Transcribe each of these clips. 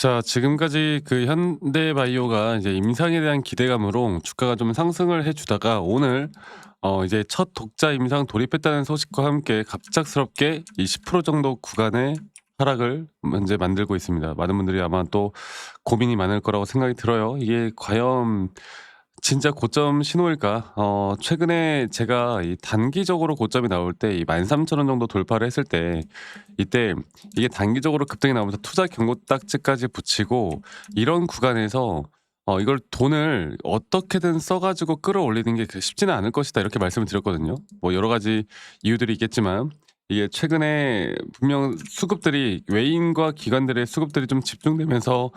자, 지금까지 그 현대바이오가 이제 임상에 대한 기대감으로 주가가 좀 상승을 해 주다가 오늘 이제 첫 독자 임상 돌입했다는 소식과 함께 갑작스럽게 20% 정도 구간의 하락을 현재 만들고 있습니다. 많은 분들이 아마 또 고민이 많을 거라고 생각이 들어요. 이게 과연 진짜 고점 신호일까? 최근에 제가 이 단기적으로 고점이 나올 때 이 13,000원 정도 돌파를 했을 때 이때 이게 단기적으로 급등이 나오면서 투자 경고 딱지까지 붙이고 이런 구간에서 이걸 돈을 어떻게든 써 가지고 끌어올리는 게 쉽지는 않을 것이다 이렇게 말씀을 드렸거든요. 뭐 여러 가지 이유들이 있겠지만 이게 최근에 분명 수급들이 외인과 기관들의 수급들이 좀 집중되면서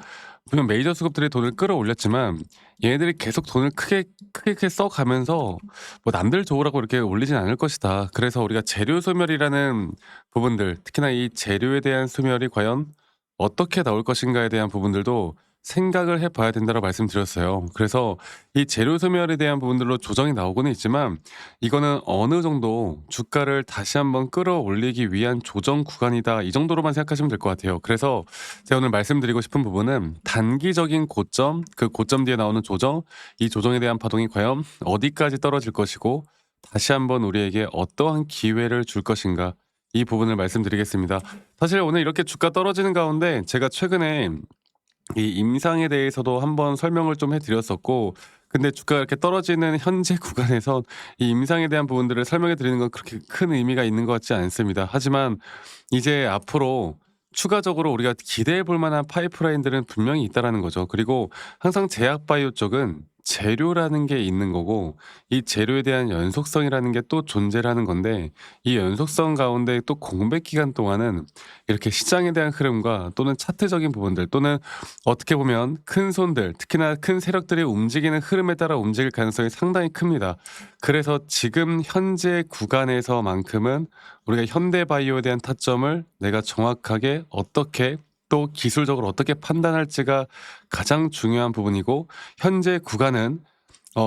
분명 메이저 수급들이 돈을 끌어올렸지만 얘네들이 계속 돈을 크게 써가면서 뭐 남들 좋으라고 이렇게 올리진 않을 것이다. 그래서 우리가 재료 소멸이라는 부분들, 특히나 이 재료에 대한 소멸이 과연 어떻게 나올 것인가에 대한 부분들도 생각을 해 봐야 된다고 말씀드렸어요. 그래서 이 재료 소멸에 대한 부분들로 조정이 나오고는 있지만 이거는 어느 정도 주가를 다시 한번 끌어올리기 위한 조정 구간이다. 이 정도로만 생각하시면 될 것 같아요. 그래서 제가 오늘 말씀드리고 싶은 부분은 단기적인 고점, 그 고점 뒤에 나오는 조정, 이 조정에 대한 파동이 과연 어디까지 떨어질 것이고 다시 한번 우리에게 어떠한 기회를 줄 것인가 이 부분을 말씀드리겠습니다. 사실 오늘 이렇게 주가 떨어지는 가운데 제가 최근에 이 임상에 대해서도 한번 설명을 좀 해 드렸었고 근데 주가가 이렇게 떨어지는 현재 구간에서 이 임상에 대한 부분들을 설명해 드리는 건 그렇게 큰 의미가 있는 것 같지 않습니다. 하지만 이제 앞으로 추가적으로 우리가 기대해 볼 만한 파이프라인들은 분명히 있다라는 거죠. 그리고 항상 제약 바이오 쪽은 재료라는 게 있는 거고 이 재료에 대한 연속성이라는 게 또 존재를 하는 건데 이 연속성 가운데 또 공백 기간 동안은 이렇게 시장에 대한 흐름과 또는 차트적인 부분들 또는 어떻게 보면 큰 손들 특히나 큰 세력들이 움직이는 흐름에 따라 움직일 가능성이 상당히 큽니다. 그래서 지금 현재 구간에서만큼은 우리가 현대바이오에 대한 타점을 내가 정확하게 어떻게 또 기술적으로 어떻게 판단할지가 가장 중요한 부분이고 현재 구간은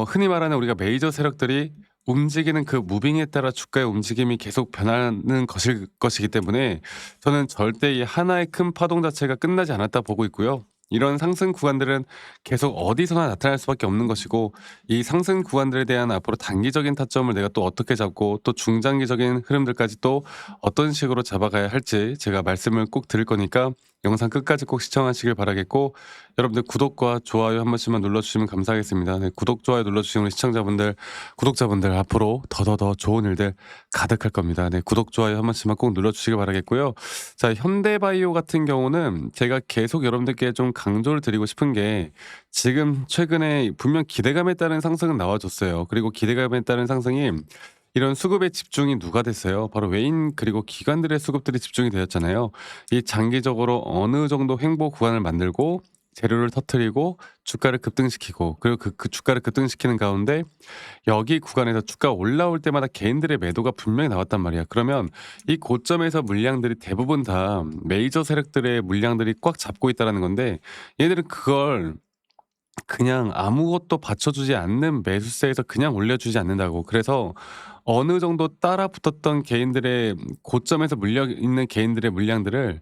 흔히 말하는 우리가 메이저 세력들이 움직이는 그 무빙에 따라 주가의 움직임이 계속 변하는 것일 것이기 때문에 저는 절대 이 하나의 큰 파동 자체가 끝나지 않았다 보고 있고요. 이런 상승 구간들은 계속 어디서나 나타날 수밖에 없는 것이고 이 상승 구간들에 대한 앞으로 단기적인 타점을 내가 또 어떻게 잡고 또 중장기적인 흐름들까지 또 어떤 식으로 잡아가야 할지 제가 말씀을 꼭 드릴 거니까 영상 끝까지 꼭 시청하시길 바라겠고 여러분들 구독과 좋아요 한 번씩만 눌러주시면 감사하겠습니다. 네, 구독, 좋아요 눌러주시는 우리 시청자분들, 구독자분들 앞으로 더더더 좋은 일들 가득할 겁니다. 네, 구독, 좋아요 한 번씩만 꼭 눌러주시길 바라겠고요. 자, 현대바이오 같은 경우는 제가 계속 여러분들께 좀 강조를 드리고 싶은 게 지금 최근에 분명 기대감에 따른 상승은 나와줬어요. 그리고 기대감에 따른 상승이 이런 수급의 집중이 누가 됐어요? 바로 외인 그리고 기관들의 수급들이 집중이 되었잖아요. 이 장기적으로 어느 정도 횡보 구간을 만들고 재료를 터트리고 주가를 급등시키고 그리고 그 주가를 급등시키는 가운데 여기 구간에서 주가 올라올 때마다 개인들의 매도가 분명히 나왔단 말이야. 그러면 이 고점에서 물량들이 대부분 다 메이저 세력들의 물량들이 꽉 잡고 있다라는 건데 얘들은 그걸 그냥 아무것도 받쳐주지 않는 매수세에서 그냥 올려주지 않는다고. 그래서 어느 정도 따라 붙었던 개인들의 고점에서 물려 있는 개인들의 물량들을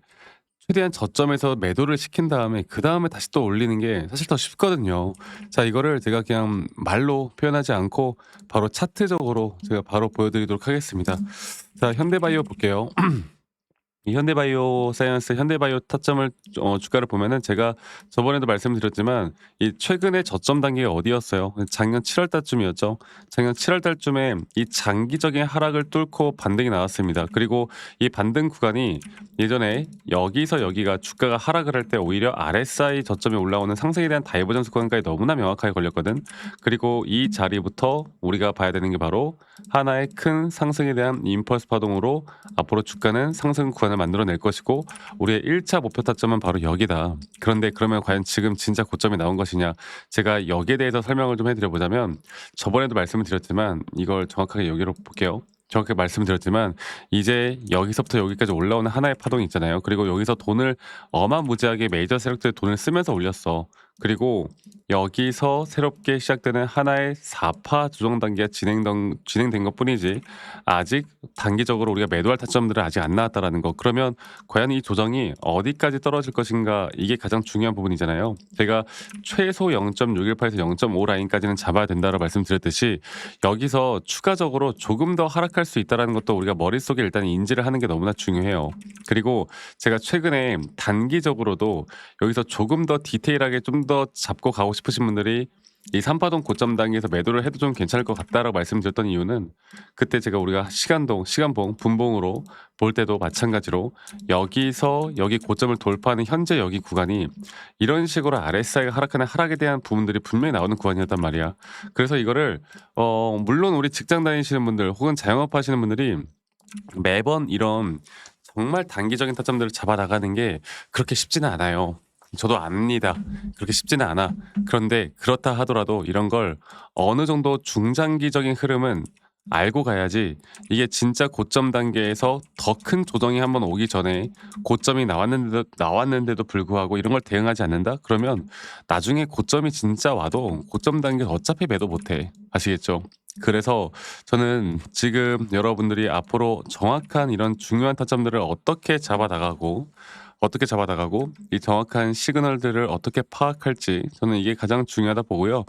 최대한 저점에서 매도를 시킨 다음에 그다음에 다시 또 올리는 게 사실 더 쉽거든요. 자, 이거를 제가 그냥 말로 표현하지 않고 바로 차트적으로 제가 바로 보여드리도록 하겠습니다. 자, 현대바이오 볼게요. 이 현대바이오 사이언스, 현대바이오 타점을 주가를 보면은 제가 저번에도 말씀드렸지만 이 최근에 저점 단계가 어디였어요? 작년 7월 달쯤이었죠. 작년 7월 달쯤에 이 장기적인 하락을 뚫고 반등이 나왔습니다. 그리고 이 반등 구간이 예전에 여기서 여기가 주가가 하락을 할 때 오히려 RSI 저점에 올라오는 상승에 대한 다이버전스 구간까지 너무나 명확하게 걸렸거든. 그리고 이 자리부터 우리가 봐야 되는 게 바로 하나의 큰 상승에 대한 임펄스 파동으로 앞으로 주가는 상승 구간을 만들어낼 것이고 우리의 1차 목표 타점은 바로 여기다. 그런데 그러면 과연 지금 진짜 고점이 나온 것이냐? 제가 여기에 대해서 설명을 좀 해드려 보자면 저번에도 말씀을 드렸지만 이걸 정확하게 여기로 볼게요. 정확하게 말씀드렸지만 이제 여기서부터 여기까지 올라오는 하나의 파동이 있잖아요. 그리고 여기서 돈을 어마무지하게 메이저 세력들이 돈을 쓰면서 올렸어. 그리고 여기서 새롭게 시작되는 하나의 4파 조정 단계가 진행된 것뿐이지 아직 단기적으로 우리가 매도할 타점들은 아직 안 나왔다라는 거. 그러면 과연 이 조정이 어디까지 떨어질 것인가 이게 가장 중요한 부분이잖아요. 제가 최소 0.618에서 0.5 라인까지는 잡아야 된다고 말씀드렸듯이 여기서 추가적으로 조금 더 하락할 수 있다는 것도 우리가 머릿속에 일단 인지를 하는 게 너무나 중요해요. 그리고 제가 최근에 단기적으로도 여기서 조금 더 디테일하게 좀 더 잡고 가고 싶으신 분들이 이 삼파동 고점 단계에서 매도를 해도 좀 괜찮을 것 같다라고 말씀드렸던 이유는 그때 제가 우리가 시간봉, 분봉으로 볼 때도 마찬가지로 여기서 여기 고점을 돌파하는 현재 여기 구간이 이런 식으로 RSI가 하락하는 하락에 대한 부분들이 분명히 나오는 구간이었단 말이야. 그래서 이거를 물론 우리 직장 다니시는 분들 혹은 자영업 하시는 분들이 매번 이런 정말 단기적인 타점들을 잡아 나가는 게 그렇게 쉽지는 않아요. 저도 압니다. 그렇게 쉽지는 않아. 그런데 그렇다 하더라도 이런 걸 어느 정도 중장기적인 흐름은 알고 가야지 이게 진짜 고점 단계에서 더 큰 조정이 한번 오기 전에 고점이 나왔는데도 불구하고 이런 걸 대응하지 않는다? 그러면 나중에 고점이 진짜 와도 고점 단계에서 어차피 매도 못 해. 아시겠죠? 그래서 저는 지금 여러분들이 앞으로 정확한 이런 중요한 타점들을 어떻게 잡아 나가고 이 정확한 시그널들을 어떻게 파악할지 저는 이게 가장 중요하다 보고요.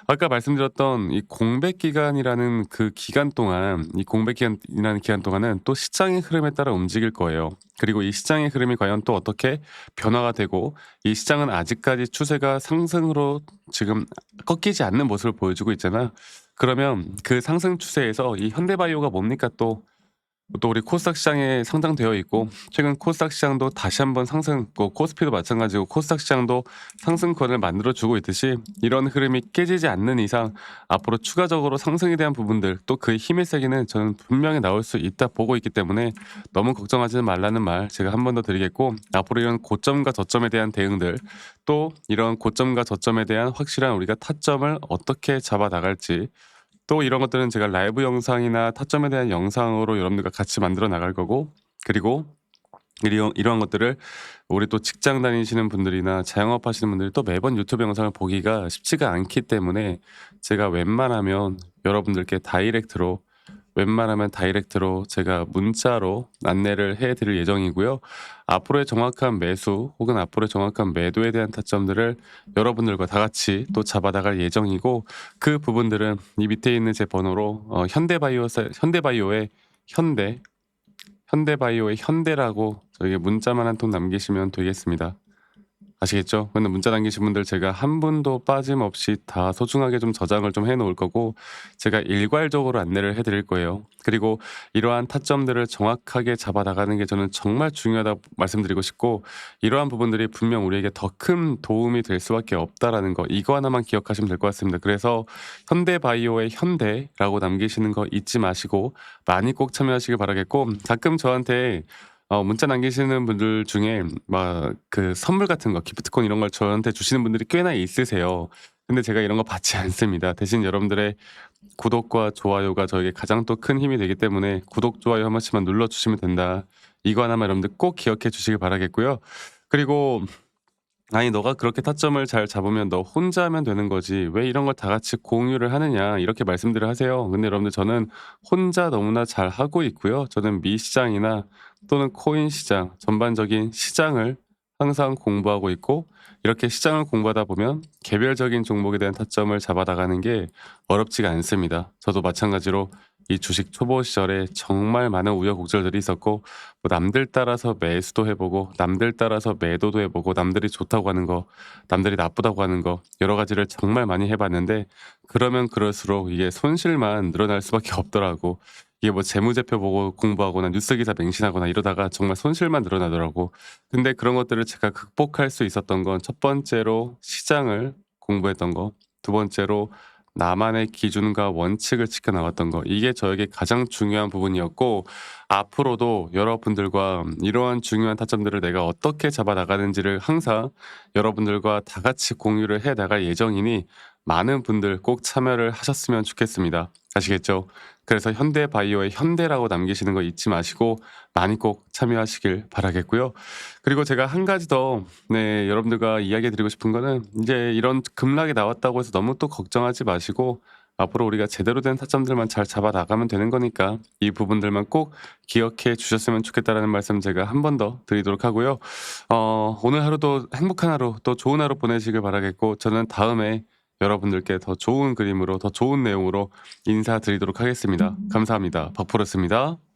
아까 말씀드렸던 이 공백 기간이라는 그 기간 동안 이 공백 기간이라는 기간 동안은 또 시장의 흐름에 따라 움직일 거예요. 그리고 이 시장의 흐름이 과연 또 어떻게 변화가 되고 이 시장은 아직까지 추세가 상승으로 지금 꺾이지 않는 모습을 보여주고 있잖아. 그러면 그 상승 추세에서 이 현대바이오가 뭡니까 또 우리 코스닥 시장에 상장되어 있고 최근 코스닥 시장도 다시 한번 코스피도 마찬가지고 코스닥 시장도 상승권을 만들어 주고 있듯이 이런 흐름이 깨지지 않는 이상 앞으로 추가적으로 상승에 대한 부분들 또 그 힘의 세기는 저는 분명히 나올 수 있다 보고 있기 때문에 너무 걱정하지 말라는 말 제가 한 번 더 드리겠고 앞으로 이런 고점과 저점에 대한 대응들 또 이런 고점과 저점에 대한 확실한 우리가 타점을 어떻게 잡아 나갈지 또 이런 것들은 제가 라이브 영상이나 타점에 대한 영상으로 여러분들과 같이 만들어 나갈 거고 그리고 이러한 것들을 우리 또 직장 다니시는 분들이나 자영업 하시는 분들이 또 매번 유튜브 영상을 보기가 쉽지가 않기 때문에 제가 웬만하면 다이렉트로 제가 문자로 안내를 해 드릴 예정이고요. 앞으로의 정확한 매수 혹은 앞으로의 정확한 매도에 대한 타점들을 여러분들과 다 같이 또 잡아 나갈 예정이고 그 부분들은 이 밑에 있는 제 번호로 현대바이오의 현대라고 저에게 문자만 한 통 남기시면 되겠습니다. 아시겠죠? 근데 문자 남기신 분들 제가 한 분도 빠짐없이 다 소중하게 좀 저장을 좀 해 놓을 거고 제가 일괄적으로 안내를 해 드릴 거예요. 그리고 이러한 타점들을 정확하게 잡아 나가는 게 저는 정말 중요하다고 말씀드리고 싶고 이러한 부분들이 분명 우리에게 더 큰 도움이 될 수밖에 없다라는 거 이거 하나만 기억하시면 될 것 같습니다. 그래서 현대바이오의 현대라고 남기시는 거 잊지 마시고 많이 꼭 참여하시길 바라겠고 가끔 저한테 문자 남기시는 분들 중에 막 그 선물 같은 거 기프트콘 이런 걸 저한테 주시는 분들이 꽤나 있으세요. 근데 제가 이런 거 받지 않습니다. 대신 여러분들의 구독과 좋아요가 저에게 가장 또 큰 힘이 되기 때문에 구독, 좋아요 한 번씩만 눌러 주시면 된다. 이거 하나만 여러분들 꼭 기억해 주시길 바라겠고요. 그리고 "아니 너가 그렇게 타점을 잘 잡으면 너 혼자 하면 되는 거지. 왜 이런 걸 다 같이 공유를 하느냐." 이렇게 말씀들을 하세요. 근데 여러분들 저는 혼자 너무나 잘하고 있고요. 저는 미시장이나 또는 코인 시장 전반적인 시장을 항상 공부하고 있고 이렇게 시장을 공부하다 보면 개별적인 종목에 대한 타점을 잡아 나가는 게 어렵지가 않습니다. 저도 마찬가지로 이 주식 초보 시절에 정말 많은 우여곡절들이 있었고 남들 따라서 매수도 해 보고 남들 따라서 매도도 해 보고 남들이 좋다고 하는 거 남들이 나쁘다고 하는 거 여러 가지를 정말 많이 해 봤는데 그러면 그럴수록 이게 손실만 늘어날 수밖에 없더라고. 이게 뭐 재무제표 보고 공부하거나 뉴스 기사 맹신하거나 이러다가 정말 손실만 늘어나더라고. 근데 그런 것들을 제가 극복할 수 있었던 건 첫 번째로 시장을 공부했던 거, 두 번째로 나만의 기준과 원칙을 지켜 나갔던 거. 이게 저에게 가장 중요한 부분이었고 앞으로도 여러분들과 이러한 중요한 타점들을 내가 어떻게 잡아 나가는지를 항상 여러분들과 다 같이 공유를 해 나갈 예정이니 많은 분들 꼭 참여를 하셨으면 좋겠습니다. 아시겠죠? 그래서 현대바이오의 현대라고 남기시는 거 잊지 마시고 많이 꼭 참여하시길 바라겠고요. 그리고 제가 한 가지 더 여러분들과 이야기 드리고 싶은 거는 이제 이런 급락이 나왔다고 해서 너무 또 걱정하지 마시고 앞으로 우리가 제대로 된 타점들만 잘 잡아 나가면 되는 거니까 이 부분들만 꼭 기억해 주셨으면 좋겠다라는 말씀 제가 한 번 더 드리도록 하고요. 오늘 하루도 행복한 하루 또 좋은 하루 보내시길 바라겠고 저는 다음에 여러분들께 더 좋은 그림으로 더 좋은 내용으로 인사드리도록 하겠습니다. 감사합니다. 박프로스입니다.